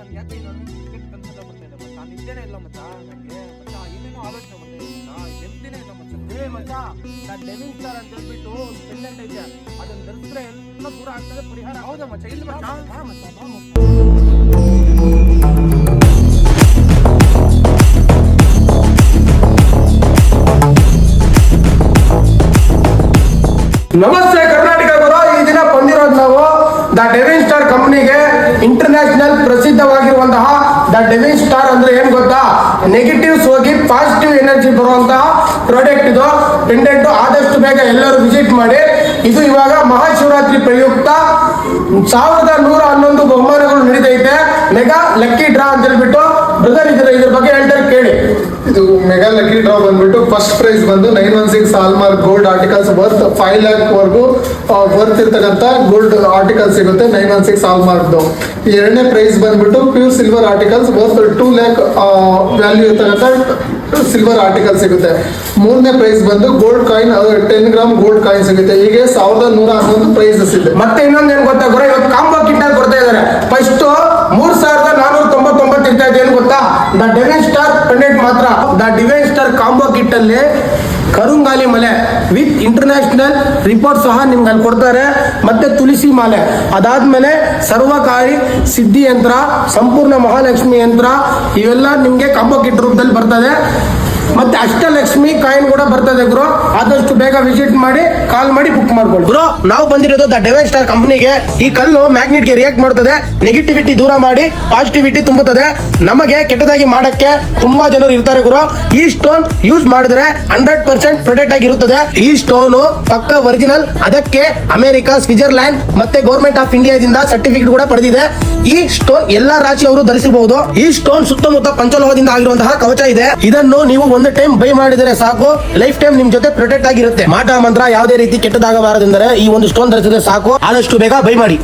ನನ್ಗೆ ಯಾಕೆ ಕೆಟ್ಟ ಕನ್ಸೆಲ್ಲ ಬರ್ತಾ ಇದೆ ಮಚ್ಚ. ನಿದ್ದೆನೇ ಇಲ್ಲ ಮಚ್ಚ ನನಗೆ ಮಚ್ಚ. ಏನೇನೋ ಆಲೋಚನೆ ಬರ್ತಾ ಇದೆ ಮಚ್ಚ. ನೆಮ್ಮದಿನೇ ಇಲ್ಲ ಮಚ್ಚ. ಮಚ್ಚ ಡೆವಿಂಗ್ ಸ್ಟಾರ್ ಅಂತ ಹೇಳ್ಬಿಟ್ಟು ಪೆಂಡೆಂಟ್ ಐತೆ, ಅದನ್ನ ಧರಿಸಿದ್ರೆ ಎಲ್ಲ ದೂರ ಆಗ್ತದೆ ಪರಿಹಾರ. ಹೌದಾ ಮಚ್ಚ? ಇಲ್ಲಿ ಮಚ್ಚ. ಬಾ ಮಚ್ಚ, ಬಾ ಮಚ್ಚ. ನಮಸ್ತೆ ಕರ್ನಾಟಕ ಗುರು. ಈ ದಿನ ಬಂದಿರೋದು ನಾವು ದ ಡೆವಿನ್ ಸ್ಟಾರ್ ಕಂಪನಿಗೆ. ಇಂಟರ್ನ್ಯಾಷನಲ್ ಪ್ರಸಿದ್ಧವಾಗಿರುವಂತಹ ದ ಡೆವಿನ್ ಸ್ಟಾರ್ ಅಂದ್ರೆ ಏನ್ ಗೊತ್ತಾ? ನೆಗೆಟಿವ್ಸ್ ಹೋಗಿ ಪಾಸಿಟಿವ್ ಎನರ್ಜಿ ಬರುವಂತಹ ಪ್ರಾಡಕ್ಟ್ ಇದು. ಪೆಂಡೆಂಟ್ ಆದಷ್ಟು ಬೇಗ ಎಲ್ಲರೂ ವಿಸಿಟ್ ಮಾಡಿ. ಇದು ಇವಾಗ ಮಹಾಶಿವರಾತ್ರಿ ಪ್ರಯುಕ್ತ 1111 ಬಹುಮಾನಗಳು ನಡೀತೈತೆ. ಮೆಗಾ ಲಕ್ಕಿ ಡ್ರಾ ಅಂತ ಹೇಳ್ಬಿಟ್ಟು ಬ್ರದರ್ ಇದ್ರ ಬಗ್ಗೆ ಹೇಳ್ತಾರೆ ಕೇಳಿ. ಇದು ಮೆಗಾ ಲಕ್ಕಿ ಡ್ರಾ ಬಂದ್ಬಿಟ್ಟು ಫಸ್ಟ್ ಪ್ರೈಸ್ ಬಂದು 916 hallmark gold articles worth 5 lakh ವರೆಗೂ ವರ್ತ್ ಇರ್ತಕ್ಕಂಥ ಗೋಲ್ಡ್ ಆರ್ಟಿಕಲ್ ಸಿಗುತ್ತೆ 916 ಹಾಲ್ಮಾರ್ಕ್ದು. ಎರಡನೇ ಪ್ರೈಸ್ ಬಂದ್ಬಿಟ್ಟು pure silver articles worth 2 lakh value ಇರ್ತಕ್ಕಂಥ ಸಿಲ್ವರ್ ಆರ್ಟಿಕಲ್ ಸಿಗುತ್ತೆ. ಮೂರನೇ ಪ್ರೈಸ್ ಬಂದು gold coin 10 gram gold coin ಸಿಗುತ್ತೆ. ಹೀಗೆ 1111 ಪ್ರೈಸಸ್ ಇದೆ. ಮತ್ತೆ ಇನ್ನೊಂದು ಏನ್ ಗೊತ್ತಾ ಗುರು, ಇವತ್ತು ಕಾಂಬೋ ಕಿಟ್ ಅಂತ ಕೊಡ್ತಾ ಇದಾರೆ. ಫಸ್ಟ್ 3499 ಇರ್ತಾ ಇದೆ. ಏನ್ ಗೊತ್ತಾ? ದ ಡೆವಿನ್ ಸ್ಟಾರ್ ಪೆಂಡೆಂಟ್ ಮಾತ್ರ. The divine star combo kit ಅಲ್ಲಿ ಕರುಂಗಾಲಿ ಮಲೆ ವಿತ್ ಇಂಟರ್ನ್ಯಾಷನಲ್ ರಿಪೋರ್ಟ್ ಸಹ ನಿಮ್ಗೆ ಅಲ್ಲಿ ಕೊಡ್ತಾರೆ. ಮತ್ತೆ ತುಳಸಿ ಮಾಲೆ, ಅದಾದ್ಮೇಲೆ ಸರ್ವಕಾರಿ ಸಿದ್ಧಿ ಯಂತ್ರ, ಸಂಪೂರ್ಣ ಮಹಾಲಕ್ಷ್ಮಿ ಯಂತ್ರ, ಇವೆಲ್ಲ ನಿಮ್ಗೆ ಕಾಂಬೋ ಕಿಟ್ ರೂಪದಲ್ಲಿ ಬರ್ತದೆ. ಮತ್ತೆ ಅಷ್ಟಲಕ್ಷ್ಮಿ ಕಾಯಿನ್ ಕೂಡ ಬರ್ತದೆ ಗುರು. ಆದಷ್ಟು ಬೇಗ ವಿಸಿಟ್ ಮಾಡಿ, ಕಾಲ್ ಮಾಡಿ ಬುಕ್ ಮಾಡ್ಕೊಳ್ಳಿ ಗುರು. ನಾವು ಬಂದಿರೋದು ದ ಡೆವಿನ್ ಸ್ಟಾರ್ ಕಂಪನಿಗೆ. ಈ ಕಲ್ಲು ಮ್ಯಾಗ್ನೆಟ್ ಗೆ ರಿಯಾಕ್ಟ್ ಮಾಡ್ತದೆ, ನೆಗೆಟಿವಿಟಿ ದೂರ ಮಾಡಿ ಪಾಸಿಟಿವಿಟಿ ತುಂಬುತ್ತದೆ. ನಮಗೆ ಕೆಟ್ಟದಾಗಿ ಮಾಡಕ್ಕೆ ತುಂಬಾ ಜನರು ಇರ್ತಾರೆ ಗುರು. ಈ ಸ್ಟೋನ್ ಯೂಸ್ ಮಾಡಿದ್ರೆ 100% ಪ್ರೊಟೆಕ್ಟ್ ಆಗಿರುತ್ತದೆ. ಈ ಸ್ಟೋನ್ ಪಕ್ಕ ಒರಿಜಿನಲ್. ಅದಕ್ಕೆ ಅಮೆರಿಕ, ಸ್ವಿಟ್ಜರ್ಲ್ಯಾಂಡ್ ಮತ್ತೆ ಗೌರ್ಮೆಂಟ್ ಆಫ್ ಇಂಡಿಯಾದಿಂದ ಸರ್ಟಿಫಿಕೇಟ್ ಕೂಡ ಪಡೆದಿದೆ. ಈ ಸ್ಟೋನ್ ಎಲ್ಲಾ ರಾಶಿಯವರು ಧರಿಸಬಹುದು. ಈ ಸ್ಟೋನ್ ಸುತ್ತಮುತ್ತ ಪಂಚಲೋಹದಿಂದ ಆಗಿರುವಂತಹ ಕವಚ ಇದೆ. ಇದನ್ನು ನೀವು ಒಂದು ಟೈಮ್ ಬೈ ಮಾಡಿದರೆ ಸಾಕು, ಲೈಫ್ ಟೈಮ್ ನಿಮ್ ಜೊತೆ ಪ್ರೊಟೆಕ್ಟ್ ಆಗಿರುತ್ತೆ. ಮಾಟ ಮಂತ್ರ ಯಾವುದೇ ರೀತಿ ಕೆಟ್ಟದಾಗಬಾರದೆಂದರೆ ಈ ಒಂದು ಸ್ಟೋನ್ ಧರಿಸಿದ್ರೆ ಸಾಕು. ಆದಷ್ಟು ಬೇಗ ಬೈ ಮಾಡಿ.